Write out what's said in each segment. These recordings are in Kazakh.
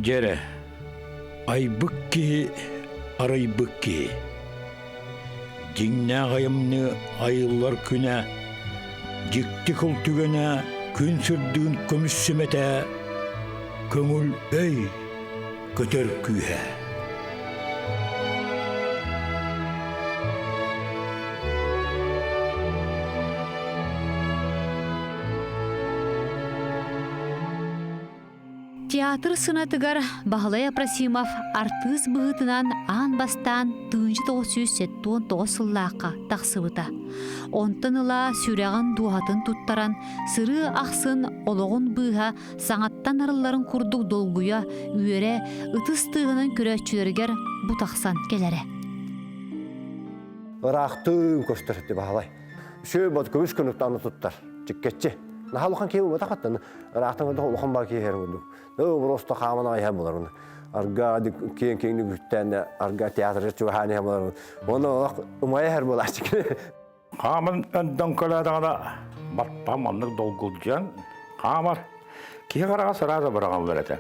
Jere, aybyk ki, araybyk ki. Jiňne gaýymny ayıllar küne, jikti kultugene, gün sürdüğün kömüssümete, köngül öy, köter kühe. Театр сынаtıgar Bahlay Aprasimov артыз быһытынан аан бастан 1979 сыллааққа тахсыбыта. Онтон ыла сүрәгін дуһатын туттаран, сыры ақсын ологун быһа саңаттан арылларын курдук долгуя үйере ытыс тыгынын көрөчүлергер бутақсан келере. Ырақтың көстірді Bahlay. Шөй бот көміш күніктаны туттар, жіккетчі. Нахалуқан кейі өте қаттан, ырақтың өте олуқан бар кейі әрін өндік. Просто қамын айға болар. Арга кейін күттәнде, арга театры чуғаны болар. Оны ұмай әр болар. Қамын өнден көләдіңді баттам анық долгулжан, қамар. Кей қараға сыразы бұраған береді.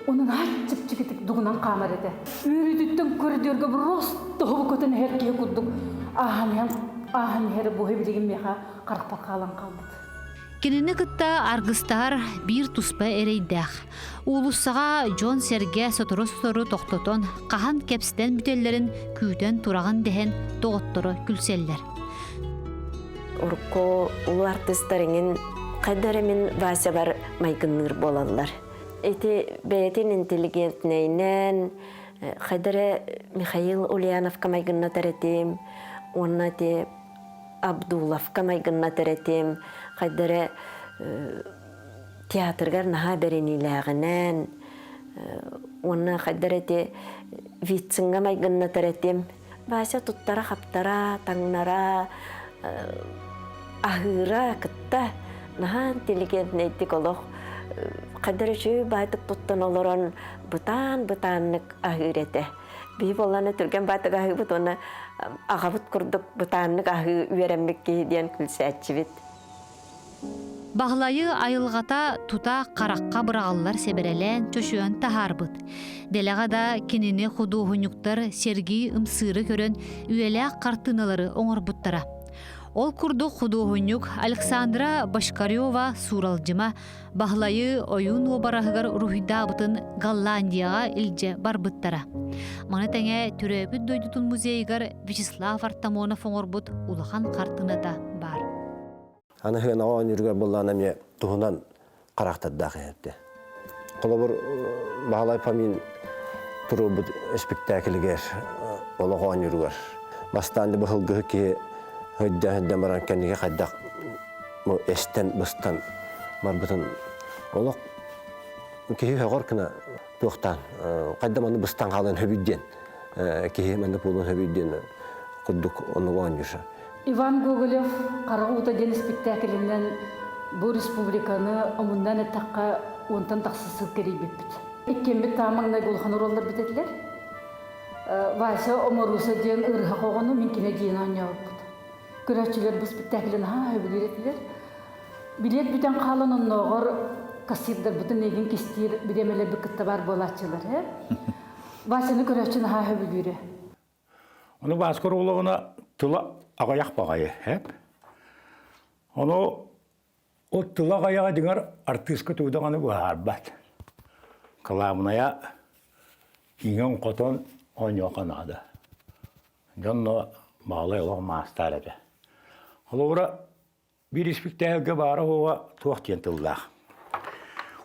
Onun açıp çıkıtık duğunan kamar ede. Ürüdütten koridorga bir rost doğu kötün herkeye kudduk. Ahan her bu hebilgin meha qarqpa qalan qalmadı. Кинини кытта аргыстар бир туспа эрейдэх. Улуссаға Джон Серге сотору тоқтотон, қахан кепстен бүтеллерин күйден тураган дehen тоғыттору күлселлер. Урко улу артисттарыңын қайдаремин Вася бар майгынныр болалар. Эти бәйтин интеллигентнейнен қайдаре Михаил Ульяновка майгынна таретим, онна те Абдуловка майгынна таретим, қайдаре театргар наха берениләгенен, онна қайдаре те витсинга майгынна таретим. Вася туттара хаптара, таңнара, ахыра кытта наха интеллигентнейдик олох. Қадары жүй байтық туттан олырын бұтан-бұтанлық ахырете. Бей боланы түрген байтық ахы бұт, оны ағабыт күрдік бұтанлық ахы үйеренмек кейден күлсі әтчібет. Бағлайы айылғата тута қараққа бұрағалар себерелен чөшуен тахарбыт. Делеға да кеніне құду хүнюктар Сергей ымсыры көрін үйелі қартыналары оңыр бұттара. Ол күрді құду хүнюк Александра Башкарева суралжыма Бағлайы ойын обарағығар рухида бұтын Голландияға илже бар бұттара. Маны тәңе түрөбіт дойдутун музейгар Вячеслав Артамонов оңыр бұт улахан қартыны да бар. Аны хыгын ауан үргер болланы мне туғынан қарақтаддағы әтті. Қолы бір Bahlay памин тұру бұд спектаклігер олығауан үргер. Бастанды бұхылгығы ке hödde maran kendiga qaddaq esten bustan marbutun olaq ki hagorkna toqtan qadda manı bustan qalan höbüdden ki manı pulun höbüdden qudduk onu oynayışa. Иван Гоголев Қарауыта ден спектаклінен бұл республиканы омындан әттаққа онтан тақсысы керейбеппіт. Еккенбет тамаңнай болған оралар бітетілер. Вася омаруса ден ұрға қоғаны менкене дейін ойнауыппыт. Көрәтшілер бұл спектаклін өбілетілер. Билет бүтен қалын оннағыр кассирдар бүтін еген кестер біремелер бүкітті бар болатшылар. Васяны көрәтшін өбілері. Оны басқыр олығына тұла ағаяқ бағайы. Оны о тұла ағаяға деңер артистка туғдағаны бұғар бәт. Каламыная иңен қотон ойнауқан ады. Жонны Bahlay олығы мастар әді. Олығыра bir спектакльге бары оға туақтен тылдақ.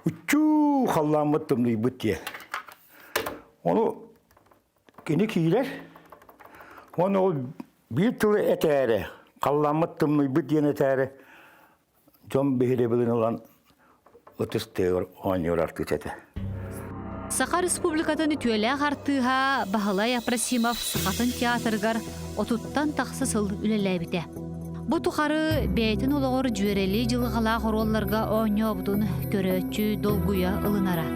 Үтчу қалламы тымды бұтте. Оны кені кейлер, оны ол bir тылы әтәрі, қалламы тымды бұттен әтәрі, жон бейді білін olan ұтыстығыр ойнeur артыт әті. Сақа республикатын үтуелі артыға Bahlay Aprasimov сақатын театргар отуттан тақсы сыл үлеләбіте. Бұ тұқары бәйтін олығыр жүйерелі жылғала қоролларға ойнауыдың көрөтчі долгуя ылынара.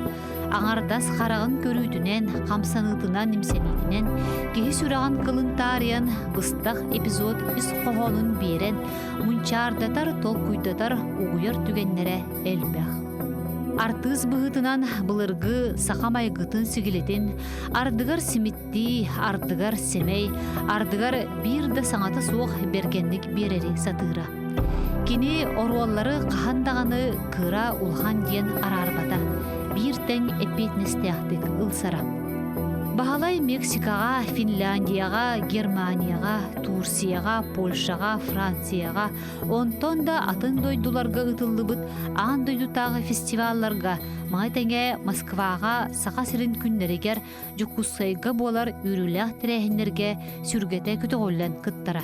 Аңардас қарағын көрүйдінен, қамсанытынан немсенетінен, кейі сүраған қылын тариян, бұстақ эпизод үс қоғонын берен, мұнчардатар тол күйдатар ұғыяр түгенлері әлбәқ. Артыз быһытынан былыргы сахамай гытын сигилетин, ардыгар симитти, ардыгар семей, ардыгар бир да саңаты суох бергенник берери сатыра. Кини оруаллары кахандаганы кыра улхан диен арарбата, бир тең эпетнестяхтык ылсара. Бахалай Мексикага, Финляндияга, Германияга, Турцияга, Польшага, Францияга, онтон да атын дойдуларга ытыллыбыт аан дойдутагы фестивалларга, майтеңе Москвага сака сирин күннерегер жукуссайга болар үрүлэх тирехиннерге сүргете көтөгөллен кыттара.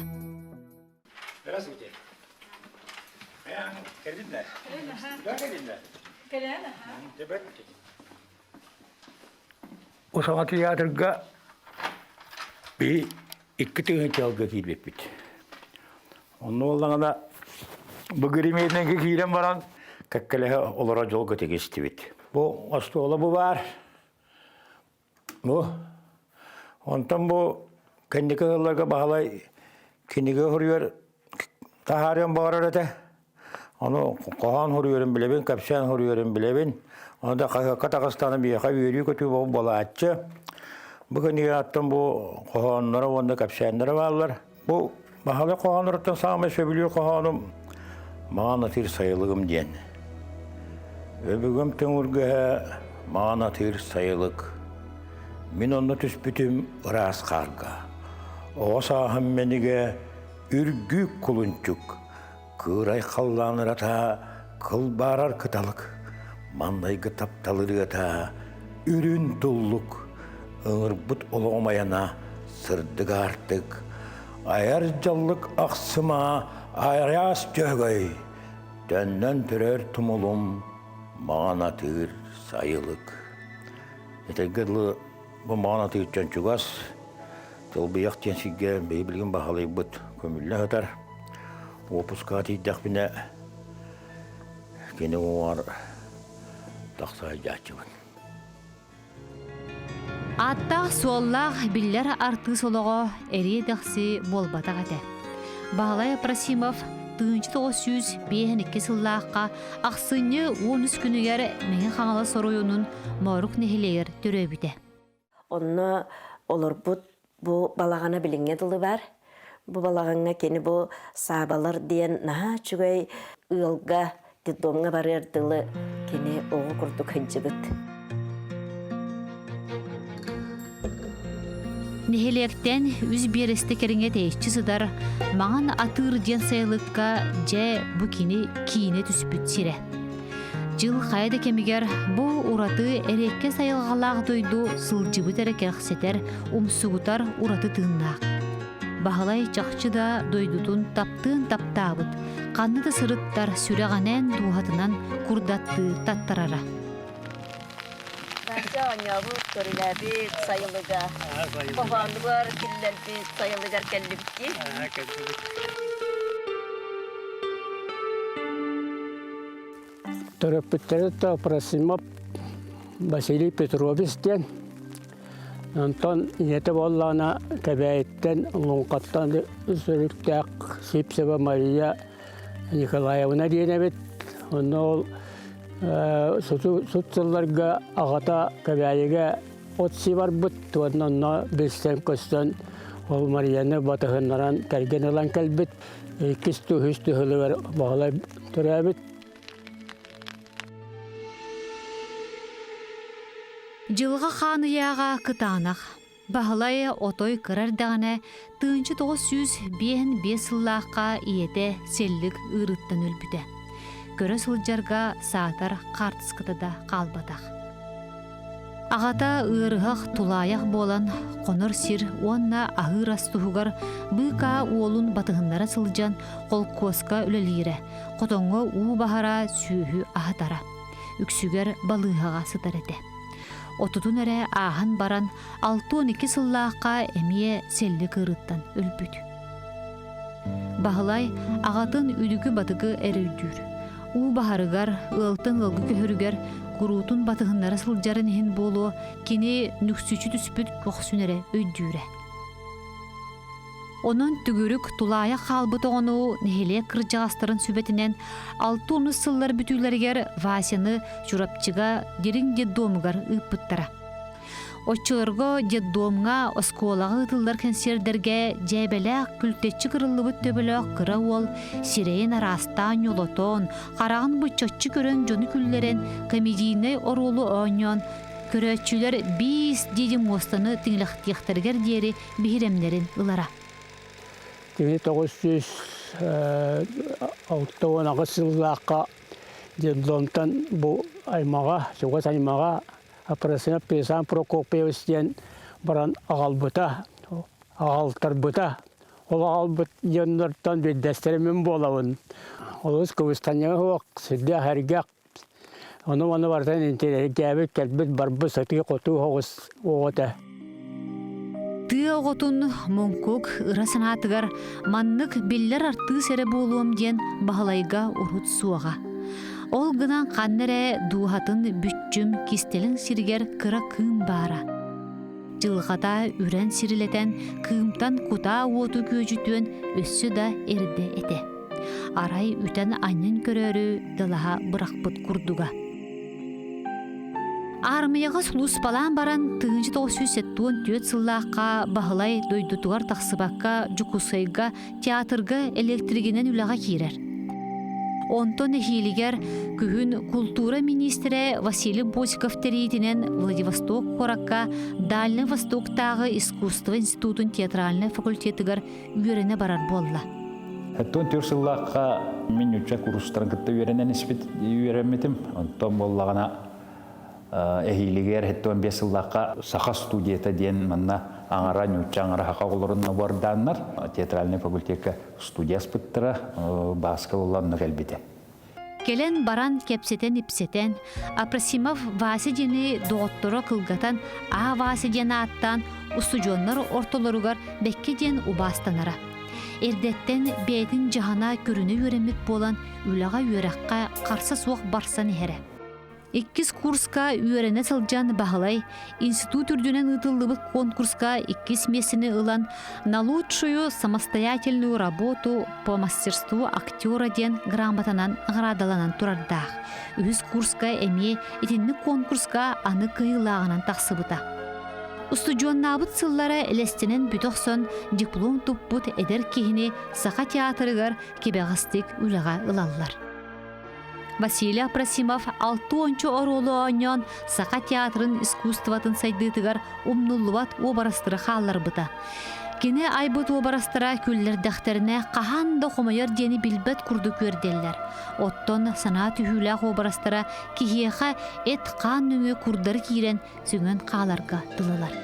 Здравствуйте. Келдиңер? Да, келдиңер. Келдиңер. Осаңа театрга bir iki tığın çalgı kilip bit. Onun olağına bu grimeyden kilen varan kakkalehe olara jolga tegesti bit. Bu astı ola bu var. Bu ondan bu kendi kızlarga bağlay kendine hürüyor taharım bağırırdı. Onu kohan hürüyorum bilebin, kapsan hürüyorum bilebin. Onu da Katakistan'ın bir yaka veriyor kötü bu balıkçı. Bugün yarattım bu kohanlara, onda kapsanlara varlar. Bu mahalle kohanlardan sağma söylüyor kohanım. Mağanatır sayılığım diyen. Öbürgüm tümürge mağanatır sayılık. Min onu tüspütüm ıras karga. O sahım menige ürgü kulunçuk. Kıray kallanır ata, kıl barar kıtalık. Manday gıtaptalır ata, ürün tulluk. Öğürbut olamayana sırdık artık. Ayarcallık aksıma ayas cögöy. Dönden türer tumulum, mağanatır sayılık. Etegirli bu mağanatır çönçügaz. Tıl bıyaq tensigge beybilgin bahalay bıt kömülle öter. Opuskati dakbine kene var taksay jaçıbın. Аттақ суоллақ биллер арты солоға әрие дақсы болбатақ әті. Бағалай Прасимов 1952 сыллаққа ақсыны 13 күнігер мені қаңалы соруйының морық нехелер түрөбіді. Онна олар bu balağana bilinge dılı var. Bu balağana keni bu sabалар diyen naha çügey ılga didomga barar dılı keni oğu kurduk hıncıbıt. Nehelekten üz bereste keringe teşçi sıdar, mağan atır diyen sayılıkka je bu kini tüspüt sire. Жыл хайда кемигер bu уратı эреке сайылғалақ дойду сылжыбыт эрекерхсетер умсугутар ураты тыыннаақ. Бағалай чақчы да дойдутун таптыын таптаабыт, қанныды сырыттар сүрәғанен дуғатынан курдатты таттарара. Anyabu törülebi sayılıga. Babanlıgar killerbi sayılıgar kellipki. Терапевт Прасимов Василий Петрович ден. Антон ете боллана кебейттен лункаттан сүрүктәк Сипсева Мария Николаевна денебет. Оны сутсылларга агата кебейге отси бар бут. Онна бестен көстөн ол Марияны батыгыннаран келген алан келбит. Кисту хүстү хылыгар багалай төрәбит. Жылға қанияға кытанақ. Бағалай отой кырардағына 1905 сыллаққа иеті селлік ұрыттан өлбіді. Көрі сылжарға саатар қартыскытыда қалбадақ. Ағата ұрығақ тулаяқ болан қоныр сир онна ахыр астуғығар бұқа уолун батығынлара сылжан қолкоска үлелері, қотонғы уу бағара сүйі ағатара. Үксігер балығаға сытар еті. Отутун әрі ағын баран 6-12 сыллаққа әмие селі кырыттан өлбүд. Бағылай ағатын үлігі батығы әрі үлдүр. У бағарығар, ылтын ылғы көхірігер, күрутун батығынлары сылжарын ехін болу, кені нүксүчі түспүд көқсүн әрі өйдүрі. Onun tügürük tulaya kalbıt onu nehile kırcağastırın sübetinden 6 sıllar bütüleriger Vasya'nı çurapçıga dirin deddomugar ıpıttara. Oççılırga deddomga oskolağı ıtıllar kenserderge cebelek kültetçi kırıllıbıt töbelek kıra ol, sireyin arastan yoloton, karağın bıçatçı körön jonu külleren, komediyine orulu onyon, köröççüler biz dedim ostanı tinliktiyaktarger diyeri bihiremlerin ılara. 1969 yıllarqa deddomtan bu aymağa, çoğuz aymağa Aprasına Pesan Prokopyevs diyen baran ağalbıta, ağaltarbıta. O ağalbıt yanlardan bir desteremin bolavın. Oluz Kıbrıstan'a hoq, sidde hergaq. Onu vardan interi gäbik kelbit barbı satı qotu hoğuz oğuta. Tığ oğutun monkuk ıra sanatıgar manныk biller arttığı sere boğuluğum diyen bahalayga urhut suağa. Ol gınan qannere duhatın bütçüm kistelin sirger kıra kığım bara. Jılgata üren sirileten kığımtan kuta oğutu göjütün össü da eride ete. Aray üten annen körörü dılaha bırakpıt kurduga. Armiyaga sulus balan baran tığıncı 1974 sılлааққа bahılay doydutugar taqsыбакка jukusayga teatrga elektriginen ülaga kirer. Onton ehiliger kühün kultura ministre Vasily Bosikov teriyitinen Vladivostok korakka Дальний Востоктагы искусство институтын театральный факультетыгар үйрене барар болла. Ton türsillaqqa min üçe kurustan kıtta öğrenen ispit öğrenmedim. Ondan bollagana ehiliger hetton besillaqqa saha studiyata diyen manna аңара нүче аңара хақа олорунна барданнар театральный факультетке студияс быттыра баска уланны келбите. Келен баран кепсетен ипсетен, Апрасимов Васидени доғыттыры кылгатан, А Васидені аттан, устужонлар ортолоругар беккеден убастанара. Эрдеттен бейдин жахана көріні өремет болан, үлаға өраққа қарса суақ барсан ере. 2 курска үйрене сылжан бағылай, институт үрдінен ұтылыбыт конкурска 2 месіні ылан на лучшую самостоятельную работу по мастерству актера ден грамотанан ғырадаланан тұрардақ. 3 курска әме етінні конкурска аны кыйлағынан тақсыбыта. Устудионнабыт сыллары элестенен бүтоқсон диплом туппут эдер кехіне сақа театрыгар кебеғастик үлаға ылаллар. Василий Апрасимов 6 оролу ойнон Сақа театрын искусстватын сайдытыгар умнуллубат обарастыры қалар бұта. Кені айбыт обарастыра күллер дәқтеріне қахан да қомайыр дені білбет күрді көрделер. Оттон санат үйіләқ обарастыра кихеға эт қан нүңе күрдір кейрен сүнген қаларға дылылар.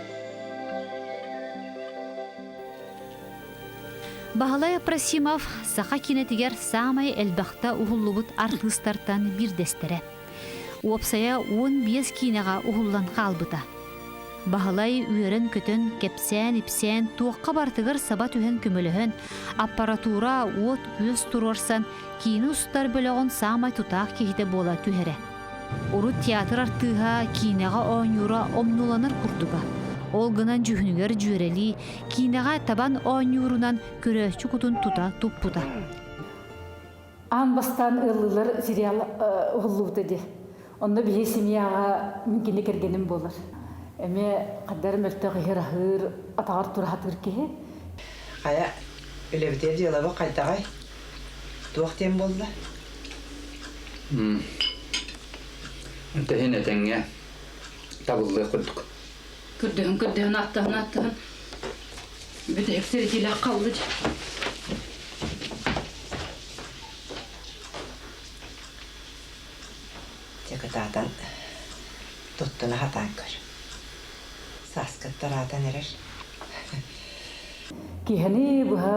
Бағалай Апрасимов сақа кинетигер самай әлбақта ұғыллыбыт артыстартан бір дестере. Уапсая 15 кинеға ұғыллан қалбыта. Бағалай үйерін көтін кепсен, ипсен, туаққа бартығыр сабат үйен көміліхін, аппаратура от көз тұрорсан, кейіні ұстар бөліғын самай тұтақ кейді бола түйері. Урут театр артыға кинеға ойнура омнуланыр күрдіға. Ол гынан жүхінігер жүйерели, кейінеға табан ойнуырынан көрөчі күтін тута туппута. Ан бастан ылылар сериал ұғылуыды де. Онда бейе семьяға мүмкені кергенім болыр. Әме қаддарым өлтіғі хер-ахыр атағар тұрағатыр кеге. Қая өлебдер делабы қайтағай. Туақтен болды. Тәхин әтәңе табылды құлдық. Күрдіғін аттығын. Бүді әксері келі қалды. Тегі дағдан тұттыны хатан көр. Саскыттар атын ерер. Кихани бұға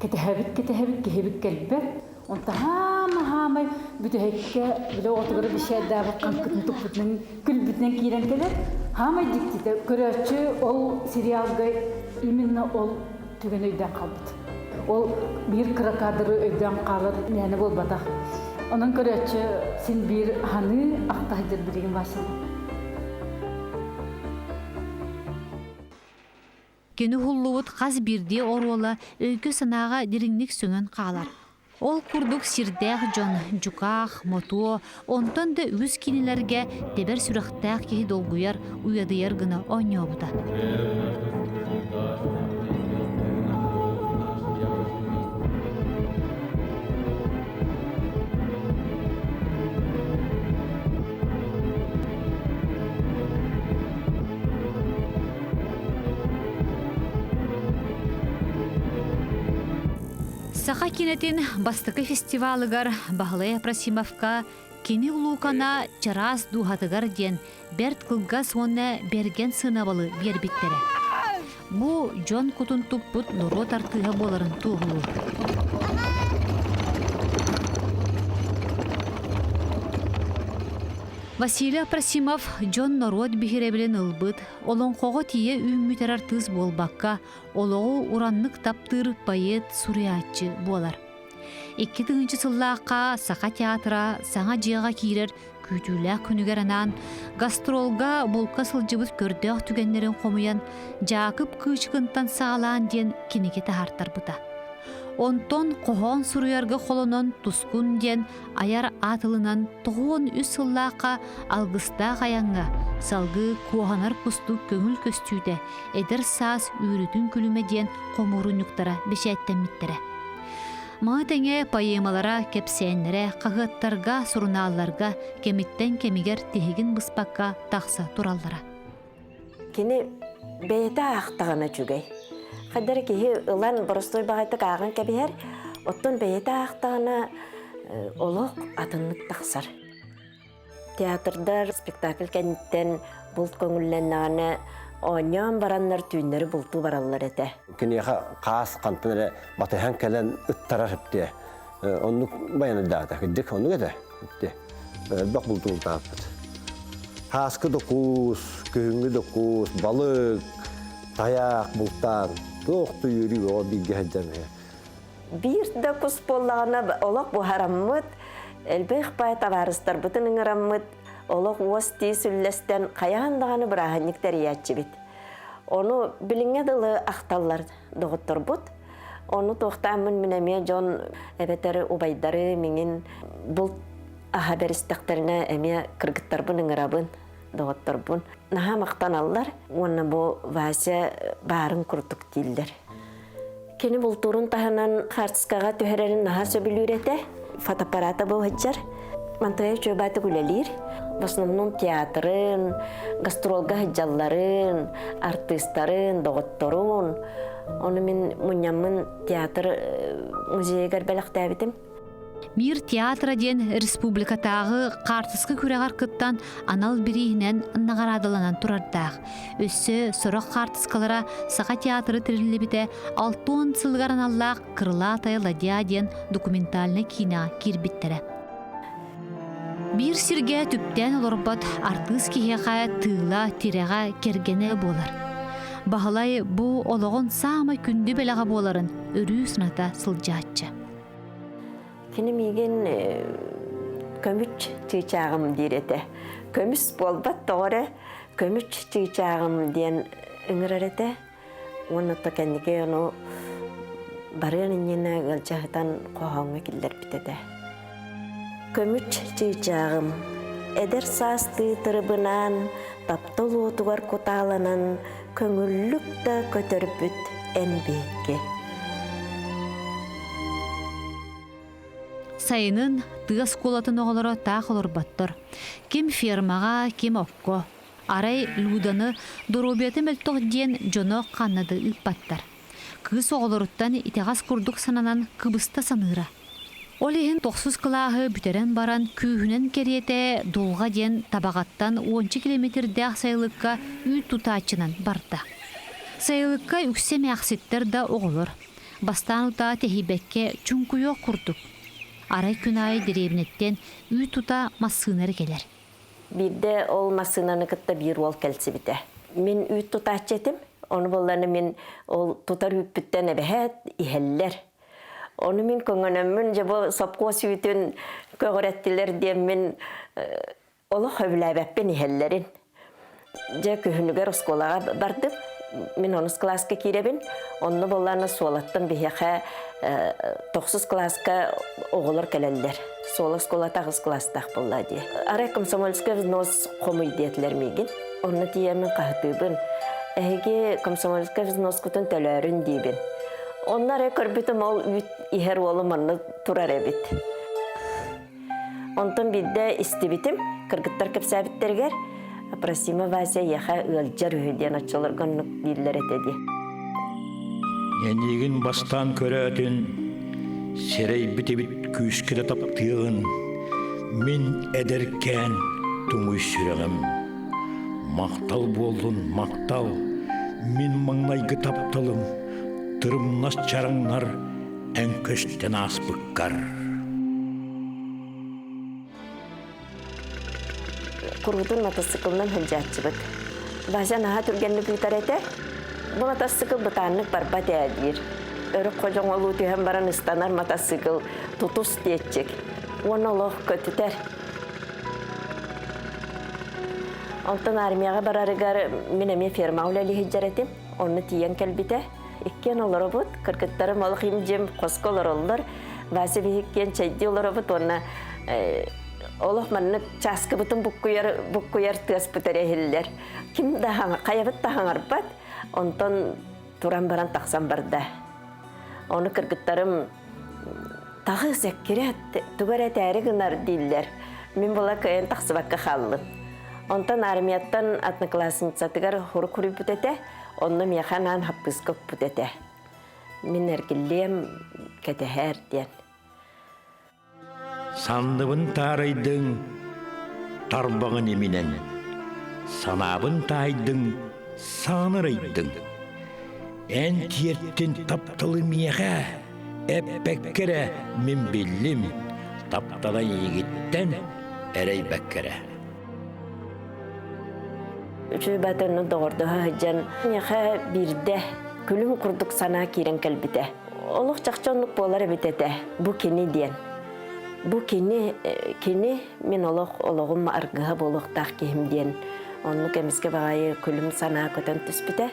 кетехәбіт кехебіт кәлбет. Онта хамай бүтәһеккә биле отыгыры бишәдә баккан кытын тупытның күлбүтнән кирән келер. Хамай диктите көрәчү ол сериалда именно ол түгән өйдән калды. Ол бир кыракадыры өйдән калыр, яны булбата. Onun көрәчү син бир ханы актайдыр билеген башын. Кені хуллуут қаз бірде оруола өйкі санаға диринник сөңін қалар. Ол курдук сирдәк жон, жукақ, мотуо, онтон да үз кинилерге тебер сүрақтәк кеhi долгуяр, уядыяр гына оңнеобута. Саха кинетин бастыкы фестивалыгар Бағлая Просимовка кини улукана чарас духатыгар ден берт кылга сонна берген сынабалы бербиттере. Бу жон кутун туппут нуро тартыга боларын туғылу. Василий Просимов жон народ бихиребилен ылбыт, олонқоғы тие үймүтер артыз болбаққа, олоғу ураннык таптыр поэт суриатчы болар. 2000 сыллаққа Саха театра саңа жиға кейрер күйтілі күнігер анан, гастролга болка сылжыбыт көрдіғ түгенлерін қомуян, жақып күйшігінтан сағалан ден кенеге тахартар бұта. Онтон қоғон суруярғы қолынан тұскун ден аяр атылынан тұғуын үс сыллаққа алғыста қаянға, салғы куағанар күсту көңіл көстүйді, әдір саас үйрітін күліме ден қомырын юқтара бешәттен миттірі. Мағытыңе поэмалара, кепсәнлері, қағыттарға, сұруналарға, кеміттен кемігер тегін бұспаққа тақса тураллара. Кені бәйті ақтағына жүгей. Қадар кейі ұлан бұрыстой бағайты қағын кәбігер, оттон бәйті ақтағына олық атынлық тақсар. Театрдар спектакль кәнттен бұлт көңілленнағаны оңян баранлар түйінлері бұлту баралар әті. Кені қаас қантынары батыхан кәлін ұттарар үпте. Онлық баяны дағыда, күддік онлық әті. Бақ бұлту ұлтағыппыд. Қасқы дұқуыз, күйінгі дұқуыз, балық, таяқ, бұлттан, тоқты үйірі оға білге әджамы. Bir de kus bollağına olaq bu harammıd, elbək bay tavarыстар бұтының harammıd, olaq osti süllesten qayağındağını bırağınlık teriyatçı bit. Onu bilinge dılı aqtallar doğuttur bud. Onu toxtamın minəmiyə John ebeteri ubaydarı minin bul haber isteklerine emiyə kırgıttar bunun arabın doğuttur bun. Naha maqtan allar, onu bu vase barın kurtuk dildir. Keni bulturun tahanan hartskaga tühererin nahar söbülürete, fotoaparata bu haccar. Mantaya çöbatı gülelir. Basnımnın teatrın, gastrolga hacjalların, artistların, doğutturun. Onu min munyamın teatr müzeye garbelak davidim. Мир театра ден республикатағы қартысқы күрәғар кыттан анал бірейінен нағарадыланан тұрардақ. Өссі сұрақ қартысқалара Саха театры тірілі біте 6 сылғар аналлақ Крылатая ладья ден документальны кино кирбиттері. Бір сирге түптен олорбат артыс кихеға тыла тиреға кергені болар. Бағалай бұл олығын самай күнді белаға боларын өрі сыната сылжатчы. Kini migen kömüç çiçağım direte. Kömüç bolbat doğru kömüç çiçağım diyen ıngırarete. Onu da kendike onu barıyanın yine galcahtan kohonga killer bitede. Kömüç çiçağım eder sastı tırıbınan taptolu tuvar kutalanan köngüllük de kötörüpüt en beyke. Сайынын тыас колатын оғылары тақ олар баттыр. Кем фермаға, кем оқко. Арай луданы доробеті мөлтоқ ден жоны қаннады ұппаттар. Кыз оғылырыттан итеғас күрдік сананан кыбыста саныра. Олейін 90 кылағы бүтерен баран күйінен керете долға ден табағаттан 10 километрде сайылыққа үй тұтачынан барды. Сайылыққа үксеме ақсеттер да оғылыр. Бастан ұта техибекке чүнкүйо күрдік. Арай күнай деребінеттен үй тута масынары келер. Birde ol masınanı kıtta bir ol kelsi bite. Min үй tuta çetim. Onu bollarını min ol tutar hüppütten ebehet iheller. Onu min konganımın jabo sapko sütün köğrettiler diye min olu hövlebep ben ihellerin. Je kühünüge roskolağa bardım. Мен 10 класска киребин, онны болларны суолаттан бихеха 9 класска оғылар келелдер. Суолық скола 9 класстақ болла дие. Ара комсомольская взнос қомый детлер мейгін. Онны тиемен қағытыбын. Әйге комсомольская взнос күтін төләрін дейбін. Оннары көрбітім ол үйт ихер олым онны турар әбіт. Онтын бидді істебітім, кыргыттар кепсәбіттергер, Просима Вася яха ылжар үйден açılırганлык диллер этеди. Енегін бастан көрәтін, серей бітебіт күйіскеді таптығын, мен әдеркен тұңый сүрәғім. Мақтал болдың, мақтал, мен маңнайғы таптылым, тұрымнас чараңнар, ән көштен аспыққар. Кургутун мотоциклынан хылжатчы быт. Бажан аға түргенні күйтар әте, бұл мотоцикл бұтанлық барбат әдір. Өрік қожың олу түйен баран ұстанар мотоцикл тұтус дейетчек. Оны олық көтітер. Онтан армияға барарығар мен әме ферма үләлі хыджар әтем. Оны тиен кәлбіте. Иккен олары бұд, кіркіттарым олық емжем қосқы олар олар. Басы бейіккен чәйді олары бұд, оны Олық манны часкы бұтын бұққuyar тыз бұтар әйілдер. Кім қайабыт тахаңар бат, онтан туран баран тақсан барды. Оны кіргіттарым тағы зәккері түгір әтәрі ғынар дейілдер. Мен бұла көйен тақсы баққа қалым. Онтан армияттан атны классынцатығар хоры күрі бұт әті, онны мияқанан хаппыз көп бұт әті. Мен әргілем кәтәхәр ден. Сандыбын тарайдың, тарбағын емінен. Санабын тайдың, санырайдың. Ән тиерттен таптылы мияға, әппәккәрі мен белім. Таптала егеттен әрей бәккәрі. Үчі бәтіні доғырдыға жан мияға бірді күлін құрдық сана керен кәлбіті. Олық жақчонлық болар бітеті, бұ кені ден. Бу кені мен олығым арғыға болуқтақ кейімден. Оны кәміске бағайы күлім сана көтен түспіті.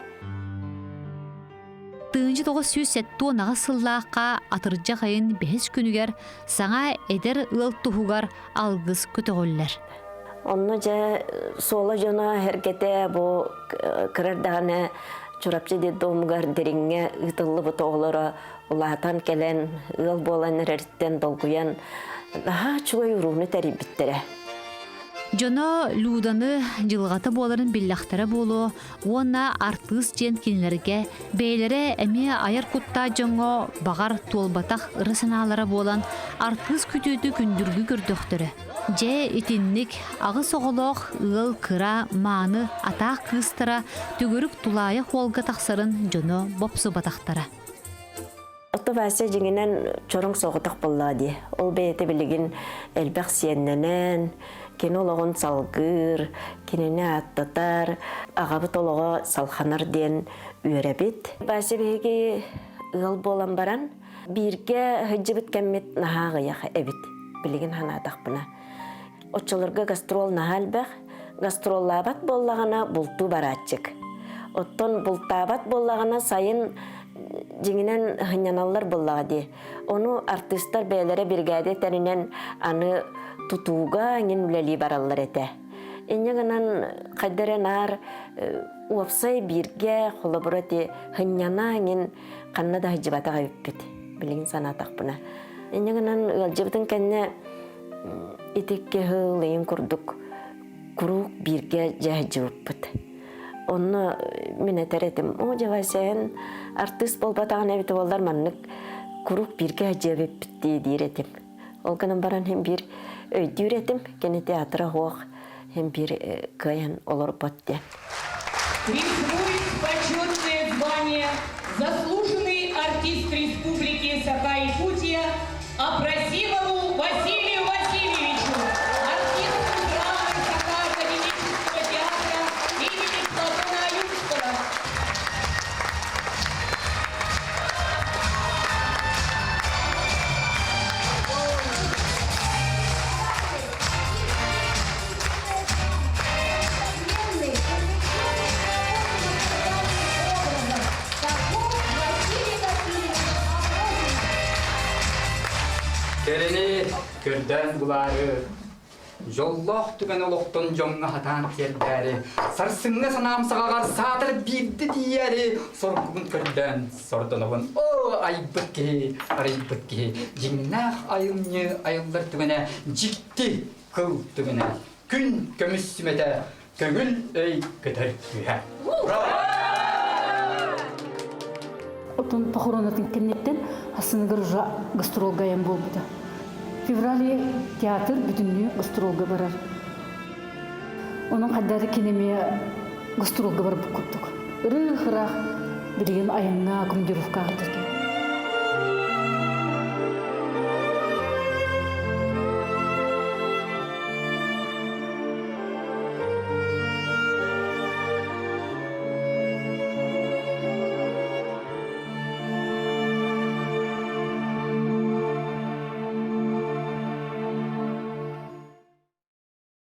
Тыынчы 900 онаға сыллаққа атыржа қайын 5 күнігер саңа әдер ыл тұхуғар алғыз көтіғоллер. Оны жа сола жона әргеті бұл кірардағаны чурапчы деді омығар деріңе ұтылы бұт оғылары ұлатан кәлен ыл болан әрттен долгуян daha çuğa yurunu terip bittere. Жоно луданы жылғаты боларын биллақтары болу, оны артыз жен кенлерге, бейлері әме айыр құтта жоңо бағар толбатақ ырысыналары болан артыз күтөді күндүргі көрдөқтірі. Же итинник ағы соғылық ыл кыра маны атақ кыстыра түгірік тулайы қолға тақсарын жоно бопсу батақтары. Отто Вася жеңінен чорың соғытық болады. Ол бәйеті білігін әлбәқ сиенненен, кен олығын салғыр, кеніне аттатар, ағабыт олығы салханар ден үйеребет. Вася бәйеге ұғыл болан баран, бірге хүджі біткәммет нағағы яқы әбет, білігін ханадақ бұна. Отчылырға гастрол нағалбәқ, гастроллабат боллағана бұлту баратчык. Оттон бұлтабат боллағана сайын жеңінен хынyaналар боллады. Оны артисттар бәйлері біргәді тәрінен аны тұтуға аңын үләлі баралар әті. Энегінен қайдарын ар уапсай бірге қолы бұраты хыняна аңын қанна да жібатаға өппет. Білігін санатақ бұна. Энегінен ұлжыбытын кәнне етекке ғылайын күрдік. Күруқ бірге жәжі өппет. Оны мен әтәретім. О, жавасайын артист болбатаған әбіті болдар маннық күруқ бірге әжебіп бітті дейретім. Ол күнім баран hem bir өйді үретім, кені театра хоқ, hem bir көйен олар бөтті. Присвоить почетное звание заслуженный артист Республики Саха-Якутия Апрасимову Василию Васильевичу, артисту драмы Саха-Академического театра имени Платона Аюрского. Көрден бұлары. Жоллох түген олықтың жоңға хатан тердәрі. Сарсыңны санамсағағар сатыр бирді дейәрі. Соргуын көрден сордынығын. О, айбытке, арайбытке. Жеңнақ айылны айылдар түгене жикті қыл түгене. Күн көміс сүмете, көңіл өй көтір күйә. Отын похоронатын кеннеттен асыныгыр жа гастролга ем болбуда. В феврале театр бүтүннүү гастролга барар. Onun qaddari кинеме гастролга барып көптүк. Ыры-хырах билген айыңна командировкага кеткен.